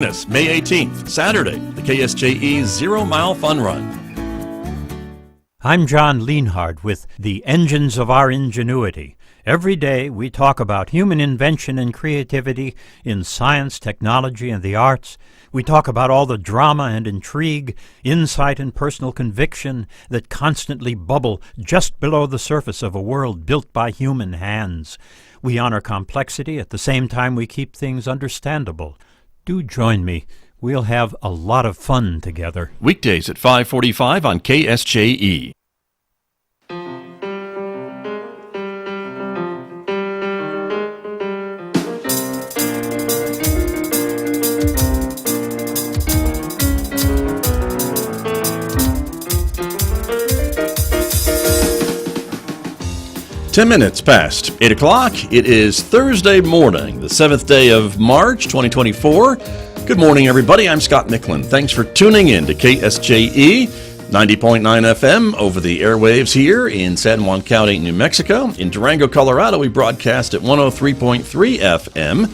May 18th, Saturday, the KSJE 0 Mile Fun Run. I'm John Lienhard with The Engines of Our Ingenuity. Every day we talk about human invention and creativity in science, technology, and the arts. We talk about all the drama and intrigue, insight and personal conviction that constantly bubble just below the surface of a world built by human hands. We honor complexity at the same time we keep things understandable. Do join me. We'll have a lot of fun together. Weekdays at 5:45 on KSJE. Ten minutes past 8 o'clock. It is Thursday morning, the 7th day of March, 2024. Good morning, everybody. I'm Scott Michlin. Thanks for tuning in to KSJE 90.9 FM over the airwaves here in San Juan County, New Mexico. In Durango, Colorado, we broadcast at 103.3 FM.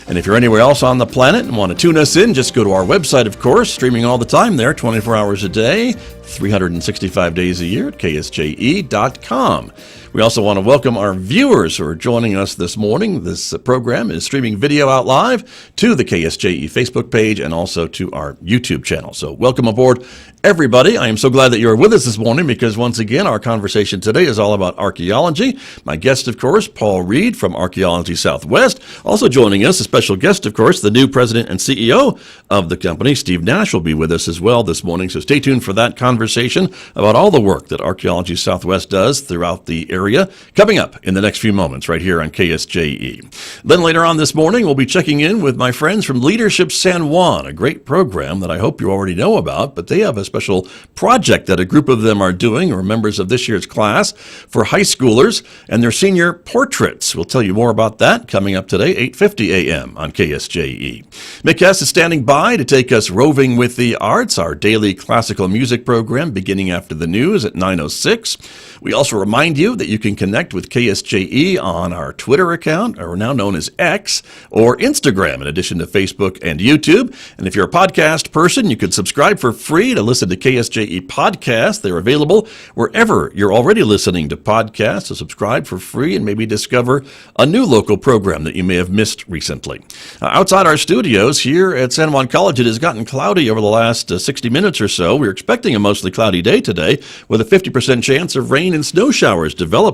And if you're anywhere else on the planet and want to tune us in, just go to our website, of course, streaming all the time there, 24 hours a day, 365 days a year at ksje.com. We also want to welcome our viewers who are joining us this morning. This program is streaming video out live to the KSJE Facebook page and also to our YouTube channel. So welcome aboard, everybody. I am so glad that you are with us this morning because, once again, our conversation today is all about archaeology. My guest, of course, Paul Reed from Archaeology Southwest. Also joining us, a special guest, of course, the new president and CEO of the company, Steve Nash, will be with us as well this morning. So stay tuned for that conversation about all the work that Archaeology Southwest does throughout the area coming up in the next few moments right here on KSJE. Then later on this morning, we'll be checking in with my friends from Leadership San Juan, a great program that I hope you already know about, but they have a special project that a group of them are doing, or members of this year's class, for high schoolers and their senior portraits. We'll tell you more about that coming up today, 8:50 a.m. on KSJE. Mick Hess is standing by to take us roving with the arts, our daily classical music program beginning after the news at 9:06. We also remind you that you can connect with KSJE on our Twitter account, or now known as X, or Instagram, in addition to Facebook and YouTube. And if you're a podcast person, you can subscribe for free to listen to KSJE podcasts. They're available wherever you're already listening to podcasts, so subscribe for free and maybe discover a new local program that you may have missed recently. Outside our studios here at San Juan College, it has gotten cloudy over the last 60 minutes or so. We're expecting a mostly cloudy day today with a 50% chance of rain and snow showers developing.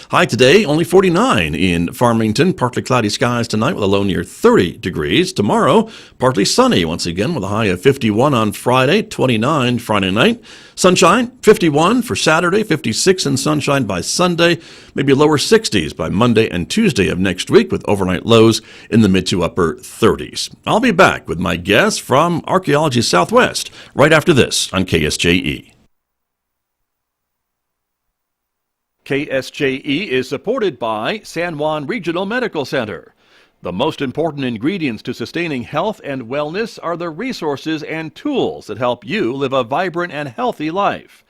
High today, only 49 in Farmington. Partly cloudy skies tonight with a low near 30 degrees. Tomorrow, partly sunny once again with a high of 51 on Friday, 29 Friday night. Sunshine, 51 for Saturday, 56 in sunshine by Sunday, maybe lower 60s by Monday and Tuesday of next week with overnight lows in the mid to upper 30s. I'll be back with my guests from Archaeology Southwest right after this on KSJE. KSJE is supported by San Juan Regional Medical Center. The most important ingredients to sustaining health and wellness are the resources and tools that help you live a vibrant and healthy life.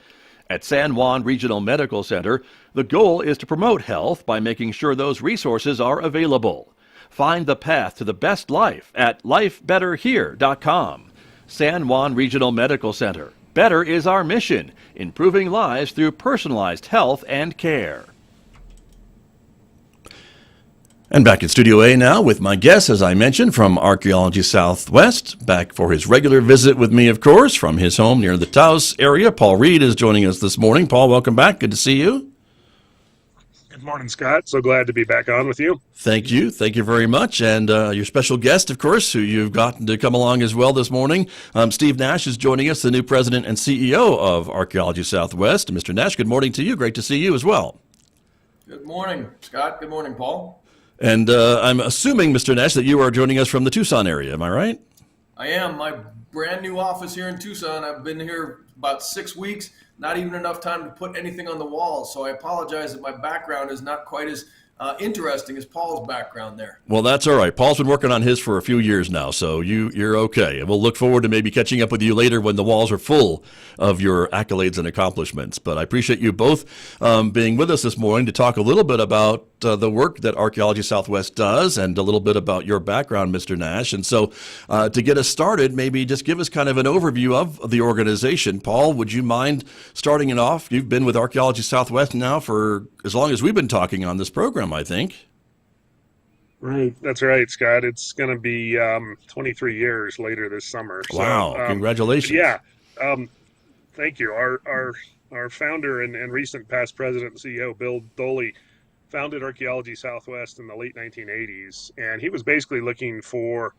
At San Juan Regional Medical Center, the goal is to promote health by making sure those resources are available. Find the path to the best life at lifebetterhere.com. San Juan Regional Medical Center. Better is our mission, improving lives through personalized health and care. And back in Studio A now with my guest, as I mentioned, from Archaeology Southwest. Back for his regular visit with me, of course, from his home near the Taos area. Paul Reed is joining us this morning. Paul, welcome back. Good to see you. Good morning, Scott. So glad to be back on with you. Thank you. Thank you very much. And your special guest, of course, who you've gotten to come along as well this morning, Steve Nash is joining us, the new president and CEO of Archaeology Southwest. Mr. Nash, good morning to you. Great to see you as well. Good morning, Scott. Good morning, Paul. And I'm assuming, Mr. Nash, that you are joining us from the Tucson area. Am I right? I am. My brand new office here in Tucson. I've been here about 6 weeks. Not even enough time to put anything on the walls. So I apologize that my background is not quite as interesting as Paul's background there. Well, that's all right. Paul's been working on his for a few years now, so you're okay. And we'll look forward to maybe catching up with you later when the walls are full of your accolades and accomplishments. But I appreciate you both being with us this morning to talk a little bit about the work that Archaeology Southwest does and a little bit about your background, Mr. Nash. And so to get us started, maybe just give us kind of an overview of the organization. Paul, would you mind starting it off? You've been with Archaeology Southwest now for as long as we've been talking on this program, I think. Right. That's right, Scott. It's going to be 23 years later this summer. Wow. So, Congratulations. Yeah. Thank you. Our founder and recent past president and CEO, Bill Doley, founded Archaeology Southwest in the late 1980s. And he was basically looking for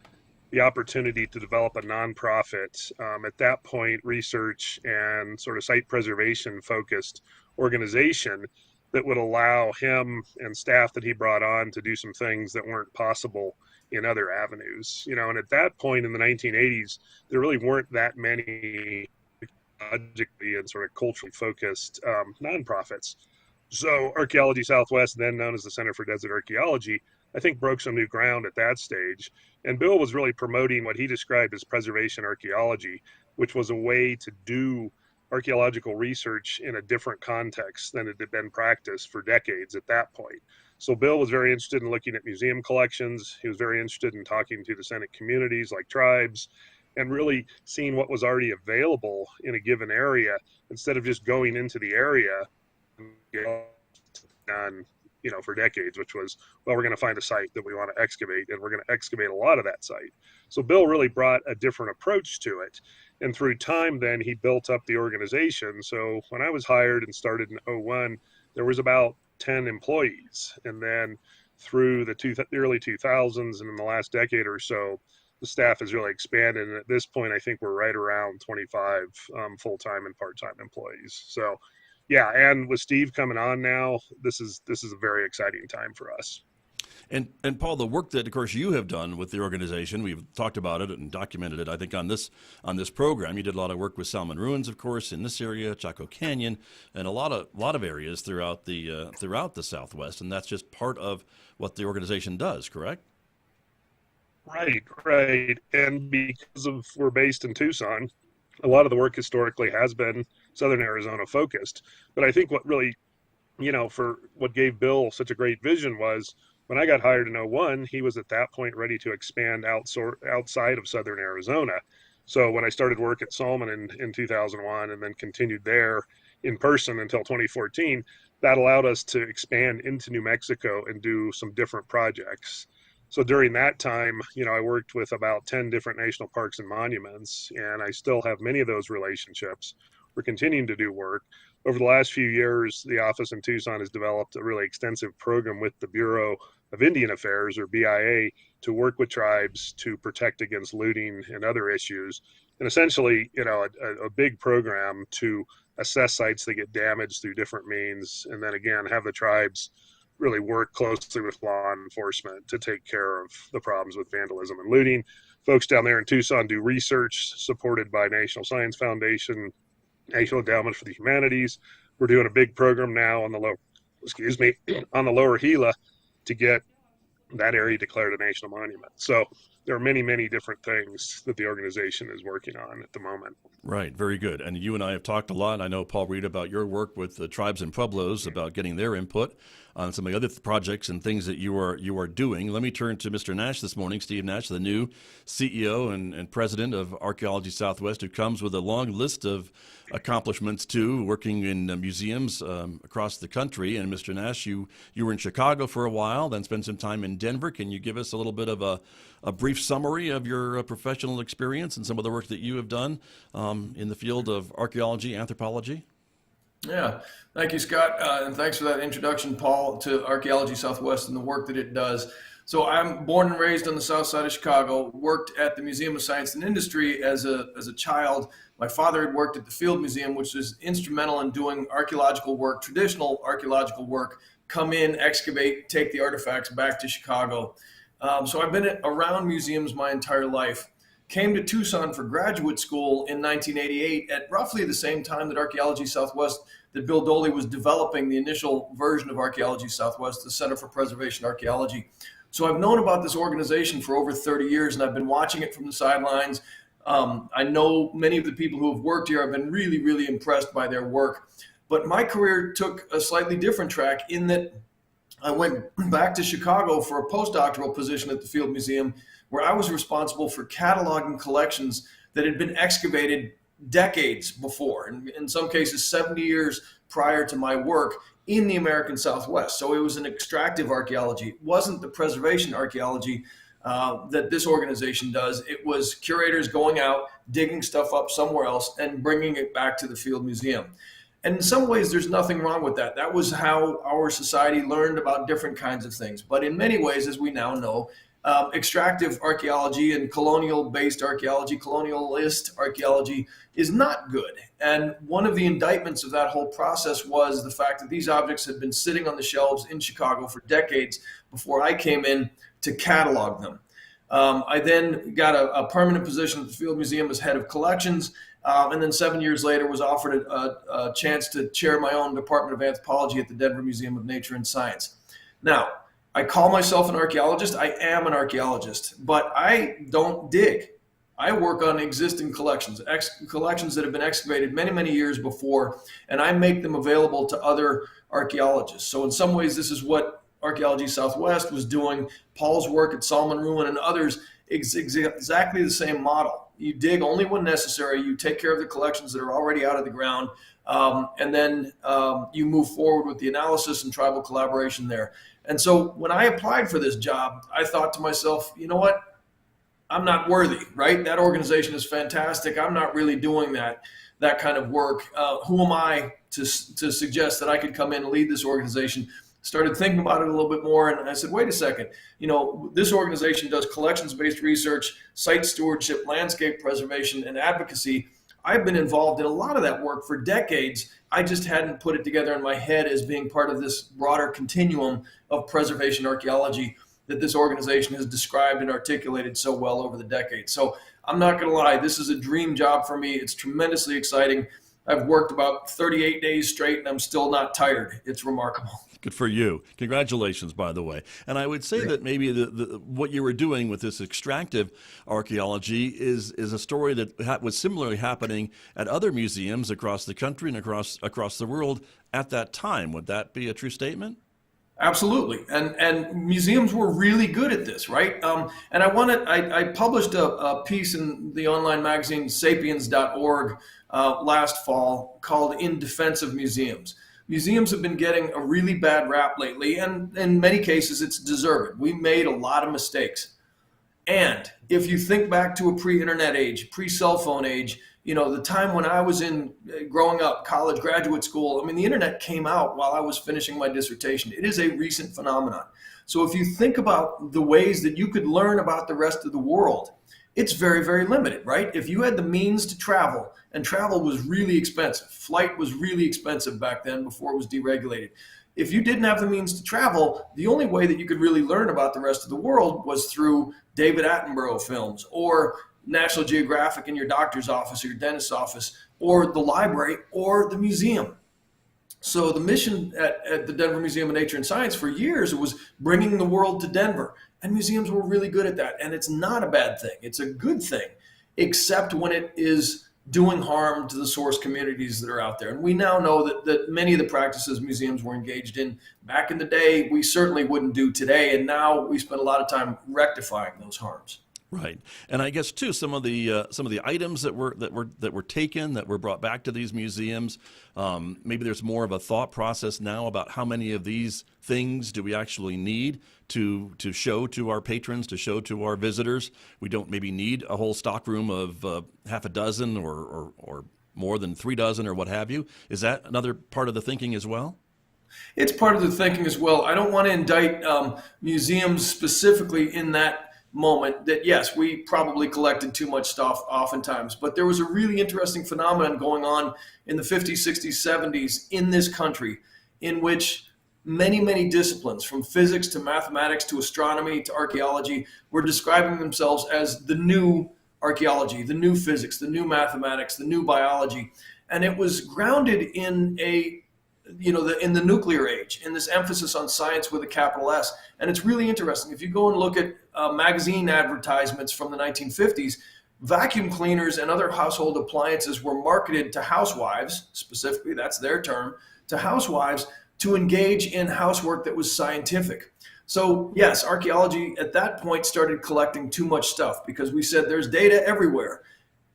the opportunity to develop a nonprofit, at that point, research and sort of site preservation focused organization that would allow him and staff that he brought on to do some things that weren't possible in other avenues. And at that point in the 1980s, there really weren't that many logically and sort of culturally focused nonprofits. So Archaeology Southwest, then known as the Center for Desert Archaeology, I think broke some new ground at that stage. And Bill was really promoting what he described as preservation archaeology, which was a way to do archaeological research in a different context than it had been practiced for decades at that point. So Bill was very interested in looking at museum collections. He was very interested in talking to descendant communities like tribes and really seeing what was already available in a given area instead of just going into the area and for decades, which was, well, we're going to find a site that we want to excavate, and we're going to excavate a lot of that site. So Bill really brought a different approach to it. And through time, then he built up the organization. So when I was hired and started in 2001, there was about 10 employees. And then through the early 2000s and in the last decade or so, the staff has really expanded. And at this point, I think we're right around 25 full-time and part-time employees. So yeah, and with Steve coming on now, this is a very exciting time for us. And Paul, the work that, of course, you have done with the organization, we've talked about it and documented it, I think, on this program. You did a lot of work with Salmon Ruins, of course, in this area, Chaco Canyon, and a lot of areas throughout the Southwest, and that's just part of what the organization does, correct? Right. And because we're based in Tucson, a lot of the work historically has been Southern Arizona focused. But I think what really, for what gave Bill such a great vision was when I got hired in 2001, he was at that point ready to expand outside of Southern Arizona. So when I started work at Salmon in 2001 and then continued there in person until 2014, that allowed us to expand into New Mexico and do some different projects. So during that time, I worked with about 10 different national parks and monuments, and I still have many of those relationships. We're continuing to do work. Over the last few years, the office in Tucson has developed a really extensive program with the Bureau of Indian Affairs, or BIA, to work with tribes to protect against looting and other issues. And essentially, a big program to assess sites that get damaged through different means, and then again, have the tribes really work closely with law enforcement to take care of the problems with vandalism and looting. Folks down there in Tucson do research supported by National Science Foundation, National Endowment for the Humanities. We're doing a big program now on the lower Gila to get that area declared a national monument. So there are many, many different things that the organization is working on at the moment. Right. Very good. And you and I have talked a lot. I know, Paul Reed, about your work with the tribes and pueblos, about getting their input on some of the other projects and things that you are doing. Let me turn to Mr. Nash this morning, Steve Nash, the new CEO and president of Archaeology Southwest, who comes with a long list of accomplishments too, working in museums across the country. And Mr. Nash, you were in Chicago for a while, then spent some time in Denver. Can you give us a little bit of a brief summary of your professional experience and some of the work that you have done in the field of archaeology, anthropology? Yeah, thank you, Scott, and thanks for that introduction, Paul, to Archaeology Southwest and the work that it does. So I'm born and raised on the south side of Chicago, worked at the Museum of Science and Industry as a child. My father had worked at the Field Museum, which was instrumental in doing archaeological work, traditional archaeological work, come in, excavate, take the artifacts back to Chicago. So I've been around museums my entire life. came to Tucson for graduate school in 1988 at roughly the same time that Archaeology Southwest, that Bill Doley was developing the initial version of Archaeology Southwest, the Center for Preservation Archaeology. So I've known about this organization for over 30 years, and I've been watching it from the sidelines. I know many of the people who have worked here. I've been really, really impressed by their work. But my career took a slightly different track in that I went back to Chicago for a postdoctoral position at the Field Museum, where I was responsible for cataloging collections that had been excavated decades before, and in some cases 70 years prior to my work, in the American Southwest. So it was an extractive archaeology. It wasn't the preservation archaeology that this organization does. It was curators going out, digging stuff up somewhere else, and bringing it back to the Field Museum. And in some ways, there's nothing wrong with that. That was how our society learned about different kinds of things. But in many ways, as we now know, extractive archaeology and colonial-based archaeology, colonialist archaeology is not good. And one of the indictments of that whole process was the fact that these objects had been sitting on the shelves in Chicago for decades before I came in to catalog them. I then got a permanent position at the Field Museum as head of collections, and then 7 years later was offered a chance to chair my own department of anthropology at the Denver Museum of Nature and Science. Now, I call myself an archaeologist. I am an archaeologist, but I don't dig. I work on existing collections, collections that have been excavated many, many years before, and I make them available to other archaeologists. So in some ways, this is what Archaeology Southwest was doing. Paul's work at Salmon Ruin and others, exactly the same model. You dig only when necessary. You take care of the collections that are already out of the ground, and then you move forward with the analysis and tribal collaboration there. And so when I applied for this job, I thought to myself, you know what? I'm not worthy, right? That organization is fantastic. I'm not really doing that kind of work. Who am I to suggest that I could come in and lead this organization? Started thinking about it a little bit more, and I said, wait a second. You know, this organization does collections-based research, site stewardship, landscape preservation, and advocacy. I've been involved in a lot of that work for decades. I just hadn't put it together in my head as being part of this broader continuum of preservation archaeology that this organization has described and articulated so well over the decades. So I'm not going to lie, this is a dream job for me. It's tremendously exciting. I've worked about 38 days straight, and I'm still not tired. It's remarkable. Good for you. Congratulations, by the way. And I would say that maybe what you were doing with this extractive archaeology is a story that was similarly happening at other museums across the country and across the world at that time. Would that be a true statement? Absolutely. And museums were really good at this, right? And I published a piece in the online magazine sapiens.org last fall called In Defense of Museums. Museums have been getting a really bad rap lately, and in many cases it's deserved. We made a lot of mistakes. And if you think back to a pre-internet age, pre-cell phone age, you know, the time when I was growing up, college, graduate school, I mean, the internet came out while I was finishing my dissertation. It is a recent phenomenon. So if you think about the ways that you could learn about the rest of the world, it's very, very limited, right? If you had the means to travel, and travel was really expensive. Flight was really expensive back then before it was deregulated. If you didn't have the means to travel, the only way that you could really learn about the rest of the world was through David Attenborough films or National Geographic in your doctor's office or your dentist's office or the library or the museum. So the mission at the Denver Museum of Nature and Science for years was bringing the world to Denver. And museums were really good at that. And it's not a bad thing. It's a good thing, except when it is doing harm to the source communities that are out there. And we now know that many of the practices museums were engaged in back in the day, we certainly wouldn't do today. And now we spend a lot of time rectifying those harms. Right, and I guess too some of the items that were taken that were brought back to these museums. Maybe there's more of a thought process now about how many of these things do we actually need to show to our patrons, to show to our visitors. We don't maybe need a whole stockroom of half a dozen or more than 3 dozen or what have you. Is that another part of the thinking as well? It's part of the thinking as well. I don't want to indict museums specifically in that moment that, yes, we probably collected too much stuff oftentimes, but there was a really interesting phenomenon going on in the 50s, 60s, 70s in this country in which many, many disciplines from physics to mathematics to astronomy to archaeology were describing themselves as the new archaeology, the new physics, the new mathematics, the new biology. And it was grounded in in the nuclear age, in this emphasis on science with a capital S. And it's really interesting. If you go and look at magazine advertisements from the 1950s, vacuum cleaners and other household appliances were marketed to housewives, specifically, that's their term, to housewives to engage in housework that was scientific. So yes, archaeology at that point started collecting too much stuff because we said there's data everywhere.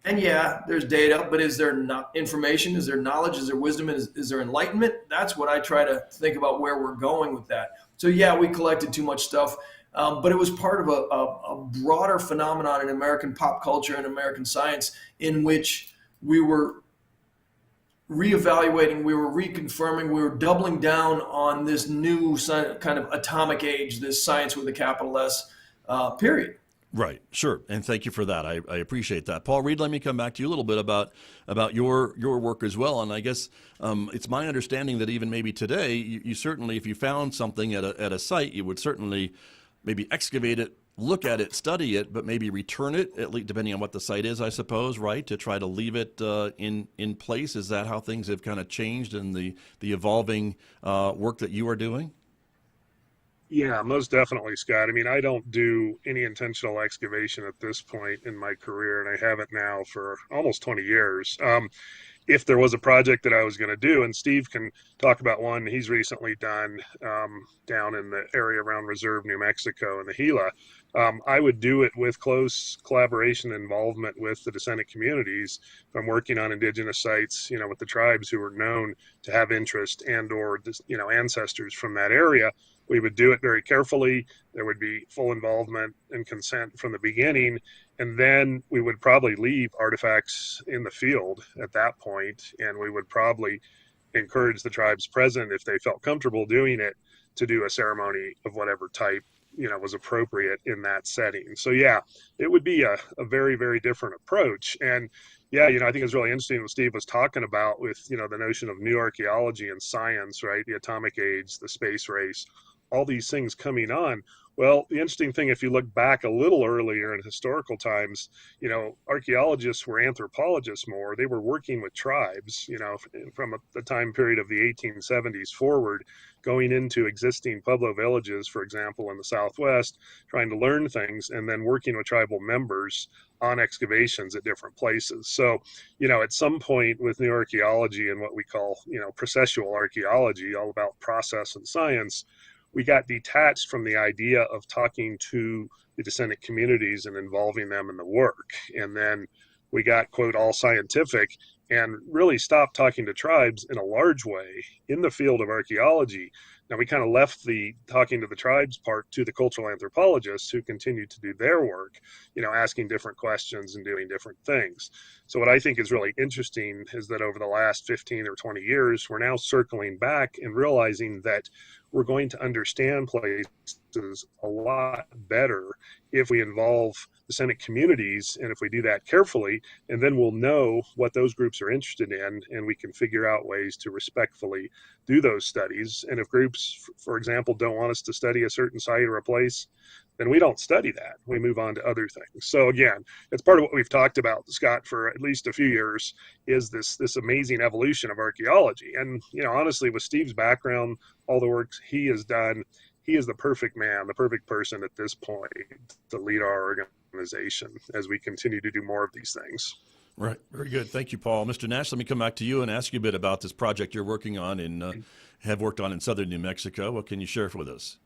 And yeah, there's data, but is there not information? Is there knowledge? Is there wisdom? Is there enlightenment? That's what I try to think about where we're going with that. So yeah, we collected too much stuff, but it was part of a broader phenomenon in American pop culture and American science in which we were reevaluating, we were reconfirming, we were doubling down on this new kind of atomic age, this science with a capital S, period. Right, sure, and thank you for that. I appreciate that. Paul Reed, let me come back to you a little bit about your work as well. And I guess it's my understanding that even maybe today, you certainly, if you found something at a site, you would certainly maybe excavate it, look at it, study it, but maybe return it, at least depending on what the site is, I suppose, right, to try to leave it in place. Is that how things have kind of changed in the evolving work that you are doing? Yeah, most definitely, Scott. I mean, I don't do any intentional excavation at this point in my career, and I haven't now for almost 20 years. If there was a project that I was going to do, and Steve can talk about one he's recently done down in the area around Reserve, New Mexico, in the Gila, I would do it with close collaboration and involvement with the descendant communities. If I'm working on indigenous sites, with the tribes who are known to have interest and or, ancestors from that area, we would do it very carefully. There would be full involvement and consent from the beginning. And then we would probably leave artifacts in the field at that point, and we would probably encourage the tribes present, if they felt comfortable doing it, to do a ceremony of whatever type was appropriate in that setting. So yeah, it would be a very, very different approach. And yeah, I think it's really interesting what Steve was talking about with, the notion of new archaeology and science, right? The atomic age, the space race, all these things coming on. Well, the interesting thing, if you look back a little earlier in historical times, archaeologists were anthropologists more. They were working with tribes, from the time period of the 1870s forward, going into existing Pueblo villages, for example, in the Southwest, trying to learn things, and then working with tribal members on excavations at different places. So, at some point with new archaeology and what we call, processual archaeology, all about process and science, we got detached from the idea of talking to the descendant communities and involving them in the work. And then we got, quote, all scientific and really stopped talking to tribes in a large way in the field of archaeology. Now, we kind of left the talking to the tribes part to the cultural anthropologists who continued to do their work, asking different questions and doing different things. So what I think is really interesting is that over the last 15 or 20 years, we're now circling back and realizing that we're going to understand places a lot better if we involve descendant communities, and if we do that carefully, and then we'll know what those groups are interested in, and we can figure out ways to respectfully do those studies. And if groups, for example, don't want us to study a certain site or a place, then we don't study that. We move on to other things. So again, it's part of what we've talked about, Scott, for at least a few years, is this amazing evolution of archaeology. And, honestly, with Steve's background, all the work he has done, he is the perfect man, the perfect person at this point to lead our organization as we continue to do more of these things. Right. Very good. Thank you, Paul. Mr. Nash, let me come back to you and ask you a bit about this project you're working on have worked on in southern New Mexico. What can you share with us?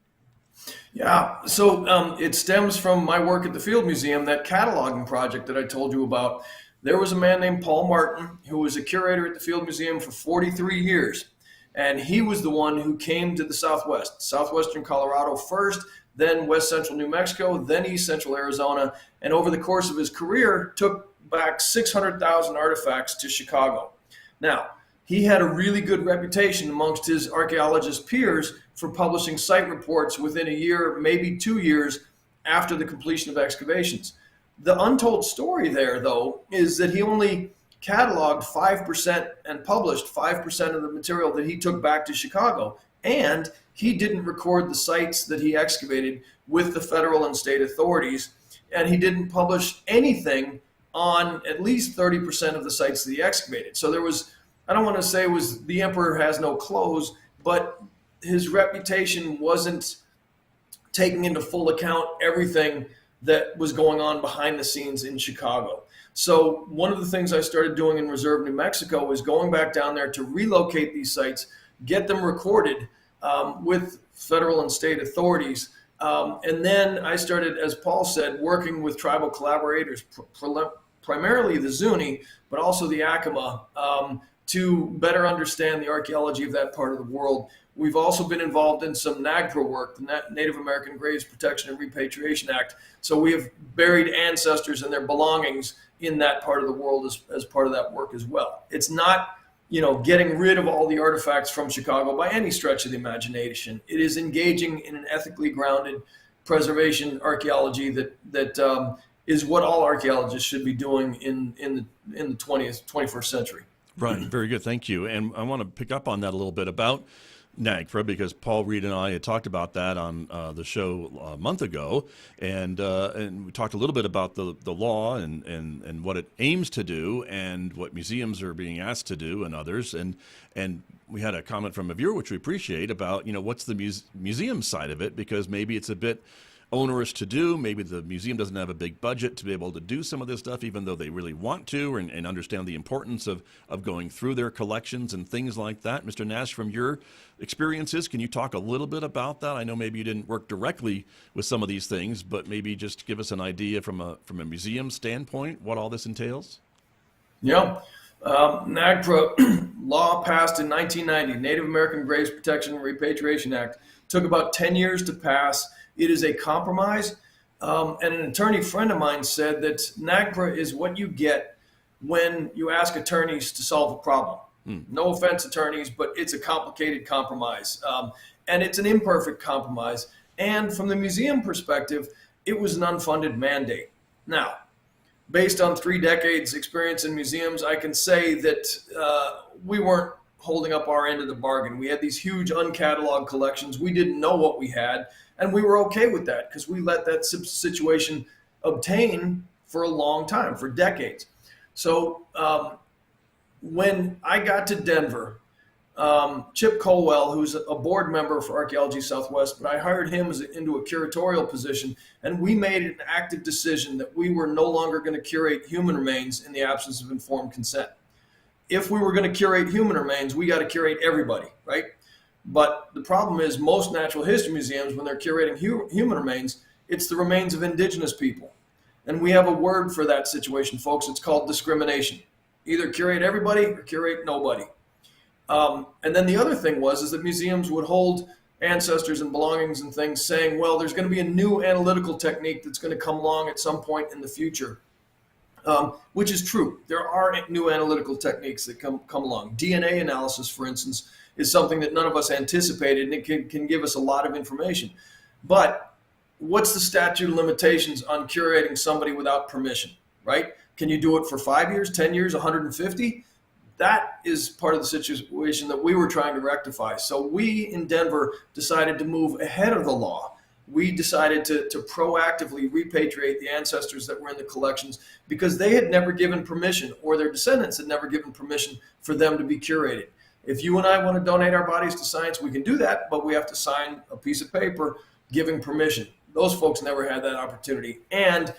Yeah, so it stems from my work at the Field Museum, that cataloging project that I told you about. There was a man named Paul Martin who was a curator at the Field Museum for 43 years. And he was the one who came to the Southwest, southwestern Colorado first, then west central New Mexico, then east central Arizona. And over the course of his career, took back 600,000 artifacts to Chicago. Now, he had a really good reputation amongst his archaeologist peers for publishing site reports within a year, maybe 2 years after the completion of excavations. The untold story there, though, is that he only cataloged 5% and published 5% of the material that he took back to Chicago. And he didn't record the sites that he excavated with the federal and state authorities. And he didn't publish anything on at least 30% of the sites that he excavated. So there was, I don't want to say it was the emperor has no clothes, but his reputation wasn't taking into full account everything that was going on behind the scenes in Chicago. So one of the things I started doing in Reserve, New Mexico, was going back down there to relocate these sites, get them recorded with federal and state authorities. And then I started, as Paul said, working with tribal collaborators, primarily the Zuni, but also the Yakima, to better understand the archaeology of that part of the world. We've also been involved in some NAGPRA work, the Native American Graves Protection and Repatriation Act. So we have buried ancestors and their belongings in that part of the world as part of that work as well. It's not, getting rid of all the artifacts from Chicago by any stretch of the imagination. It is engaging in an ethically grounded preservation archaeology that is what all archaeologists should be doing in the 21st century. Right. Very good. Thank you. And I want to pick up on that a little bit about NAGPRA, because Paul Reed and I had talked about that on the show a month ago, and we talked a little bit about the law and what it aims to do and what museums are being asked to do and others, and we had a comment from a viewer, which we appreciate, about what's the museum side of it, because maybe it's a bit onerous to do. Maybe the museum doesn't have a big budget to be able to do some of this stuff, even though they really want to, and understand the importance of going through their collections and things like that. Mr. Nash, from your experiences, can you talk a little bit about that? I know maybe you didn't work directly with some of these things, but maybe just give us an idea from a museum standpoint what all this entails. Yeah. NAGPRA law passed in 1990, Native American Graves Protection and Repatriation Act, took about 10 years to pass. It is a compromise, and an attorney friend of mine said that NAGPRA is what you get when you ask attorneys to solve a problem. No offense, attorneys, but it's a complicated compromise, and it's an imperfect compromise. And from the museum perspective, it was an unfunded mandate. Now, based on 3 decades experience in museums, I can say that we weren't holding up our end of the bargain. We had these huge uncatalogued collections. We didn't know what we had. And we were okay with that because we let that situation obtain for a long time, for decades. So when I got to Denver, Chip Colwell, who's a board member for Archaeology Southwest, but I hired him into a curatorial position, and we made an active decision that we were no longer going to curate human remains in the absence of informed consent. If we were going to curate human remains, we got to curate everybody, right? But the problem is most natural history museums, when they're curating human remains, it's the remains of indigenous people. And we have a word for that situation, folks. It's called discrimination. Either curate everybody or curate nobody. And then the other thing is that museums would hold ancestors and belongings and things saying, well, there's going to be a new analytical technique that's going to come along at some point in the future. Which is true. There are new analytical techniques that come along. DNA analysis, for instance, is something that none of us anticipated, and it can give us a lot of information. But what's the statute of limitations on curating somebody without permission, right? Can you do it for 5 years, 10 years, 150? That is part of the situation that we were trying to rectify. So we in Denver decided to move ahead of the law. We decided to proactively repatriate the ancestors that were in the collections because they had never given permission, or their descendants had never given permission for them to be curated. If you and I want to donate our bodies to science, we can do that, but we have to sign a piece of paper giving permission. Those folks never had that opportunity. And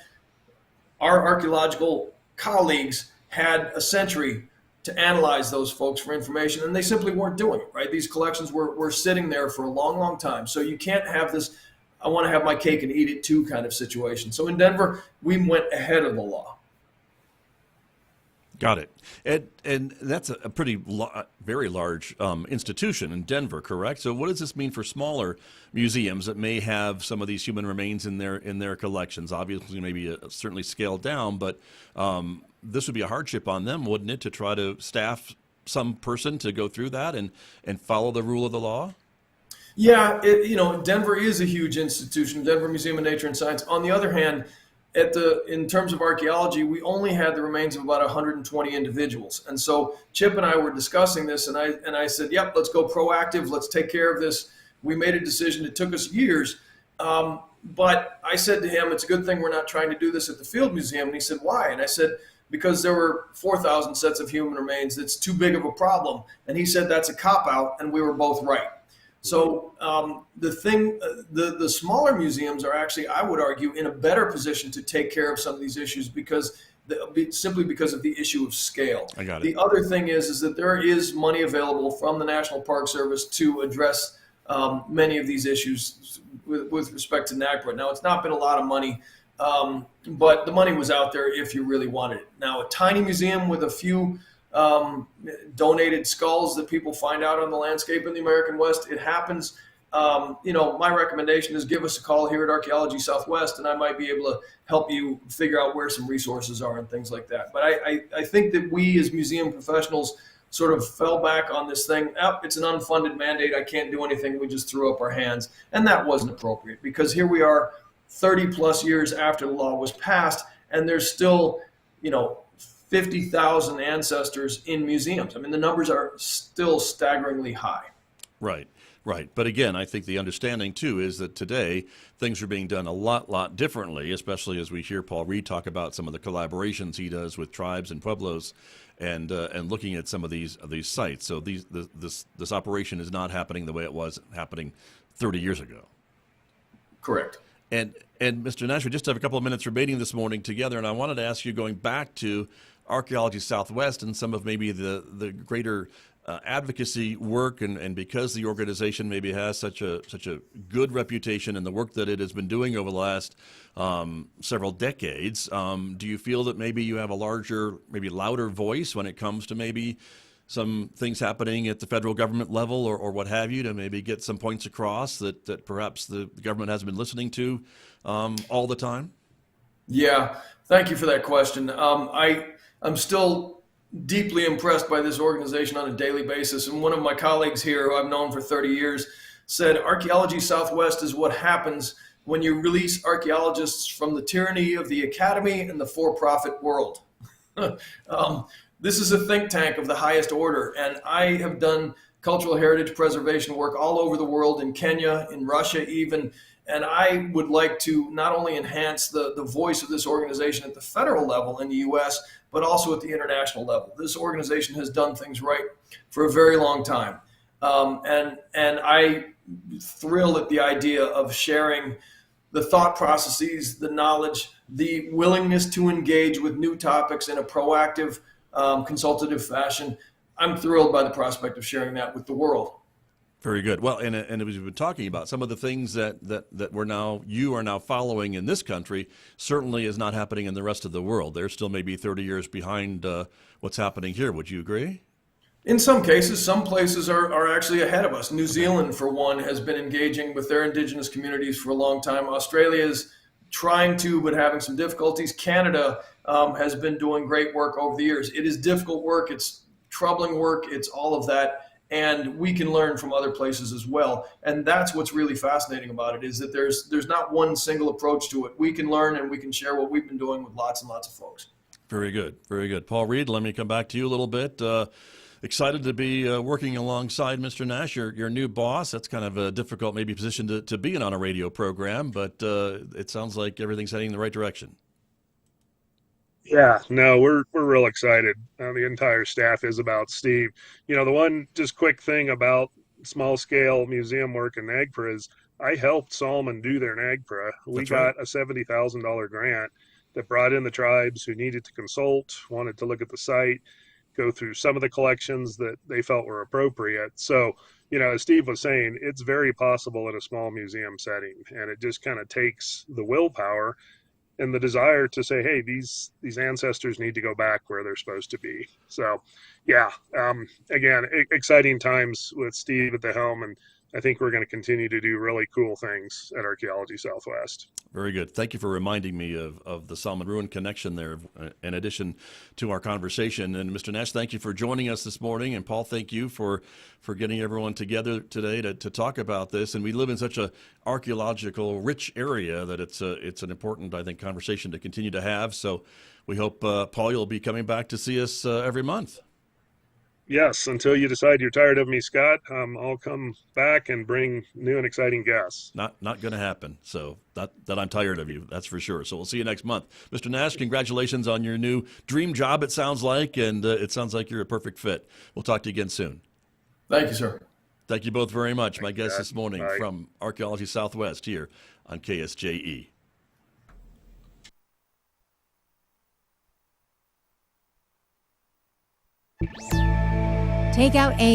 our archaeological colleagues had a century to analyze those folks for information, and they simply weren't doing it, right? These collections were sitting there for a long, long time. So you can't have this, I want to have my cake and eat it too kind of situation. So in Denver, we went ahead of the law. Got it. And that's a very large institution in Denver, correct? So what does this mean for smaller museums that may have some of these human remains in their collections? Obviously, maybe certainly scaled down, but this would be a hardship on them, wouldn't it, to try to staff some person to go through that and follow the rule of the law? Yeah, Denver is a huge institution, Denver Museum of Nature and Science. On the other hand, in terms of archaeology, we only had the remains of about 120 individuals. And so Chip and I were discussing this, and I said, yep, let's go proactive. Let's take care of this. We made a decision. It took us years. But I said to him, it's a good thing we're not trying to do this at the Field Museum. And he said, why? And I said, because there were 4,000 sets of human remains. It's too big of a problem. And he said, that's a cop-out, and we were both right. So the smaller museums are actually, I would argue, in a better position to take care of some of these issues simply because of the issue of scale. I got it. The other thing is that there is money available from the National Park Service to address many of these issues with respect to NAGPRA. Now, it's not been a lot of money, but the money was out there if you really wanted it. Now, a tiny museum with a few donated skulls that people find out on the landscape in the American West, it happens. My recommendation is give us a call here at Archaeology Southwest, and I might be able to help you figure out where some resources are and things like that. But I think that we as museum professionals sort of fell back on this thing. It's an unfunded mandate. I can't do anything. We just threw up our hands. And that wasn't appropriate, because here we are 30 plus years after the law was passed, and there's still, 50,000 ancestors in museums. I mean, the numbers are still staggeringly high. Right. But again, I think the understanding, too, is that today things are being done a lot differently, especially as we hear Paul Reed talk about some of the collaborations he does with tribes and pueblos and looking at some of these sites. So this operation is not happening the way it was happening 30 years ago. Correct. And Mr. Nash, we just have a couple of minutes remaining this morning together, and I wanted to ask you, going back to Archaeology Southwest and some of maybe the greater advocacy work, and because the organization maybe has such a good reputation in the work that it has been doing over the last several decades, do you feel that maybe you have a larger, maybe louder voice when it comes to maybe some things happening at the federal government level or what have you, to maybe get some points across that perhaps the government hasn't been listening to all the time? Yeah, thank you for that question. I'm still deeply impressed by this organization on a daily basis. And one of my colleagues here, who I've known for 30 years, said Archaeology Southwest is what happens when you release archaeologists from the tyranny of the academy and the for-profit world. This is a think tank of the highest order, and I have done cultural heritage preservation work all over the world, in Kenya, in Russia even, and I would like to not only enhance the voice of this organization at the federal level in the U.S., but also at the international level. This organization has done things right for a very long time, and I thrill at the idea of sharing the thought processes, the knowledge, the willingness to engage with new topics in a proactive, consultative fashion. I'm thrilled by the prospect of sharing that with the world. Very good. Well, and as we've been talking about, some of the things that you are now following in this country certainly is not happening in the rest of the world. They're still maybe 30 years behind what's happening here. Would you agree? In some cases, some places are actually ahead of us. New Zealand, for one, has been engaging with their indigenous communities for a long time. Australia is trying to, but having some difficulties. Canada has been doing great work over the years. It is difficult work. It's troubling work. It's all of that. And we can learn from other places as well. And that's what's really fascinating about it, is that there's not one single approach to it. We can learn and we can share what we've been doing with lots and lots of folks. Very good. Very good. Paul Reed, let me come back to you a little bit. Excited to be working alongside Mr. Nash, your new boss. That's kind of a difficult maybe position to be in on a radio program, but it sounds like everything's heading in the right direction. Yeah, no, we're real excited. The entire staff is about Steve. The one just quick thing about small scale museum work in NAGPRA is I helped Solomon do their NAGPRA. We got a $70,000 grant that brought in the tribes who needed to consult, wanted to look at the site, go through some of the collections that they felt were appropriate. So, as Steve was saying, it's very possible in a small museum setting, and it just kind of takes the willpower and the desire to say, hey, these ancestors need to go back where they're supposed to be. So, yeah, again, exciting times with Steve at the helm, and I think we're going to continue to do really cool things at Archaeology Southwest. Very good. Thank you for reminding me of the Solomon Ruin connection there, in addition to our conversation. And Mr. Nash, thank you for joining us this morning. And Paul, thank you for getting everyone together today to talk about this. And we live in such a archaeological rich area that it's an important, I think, conversation to continue to have. So we hope, Paul, you'll be coming back to see us every month. Yes, until you decide you're tired of me, Scott, I'll come back and bring new and exciting guests. Not going to happen. So that I'm tired of you, that's for sure. So we'll see you next month. Mr. Nash, congratulations on your new dream job, it sounds like, and it sounds like you're a perfect fit. We'll talk to you again soon. Thank you, sir. Thank you both very much. My guest Scott. this morning Bye. from Archaeology Southwest here on KSJE. Take out AI.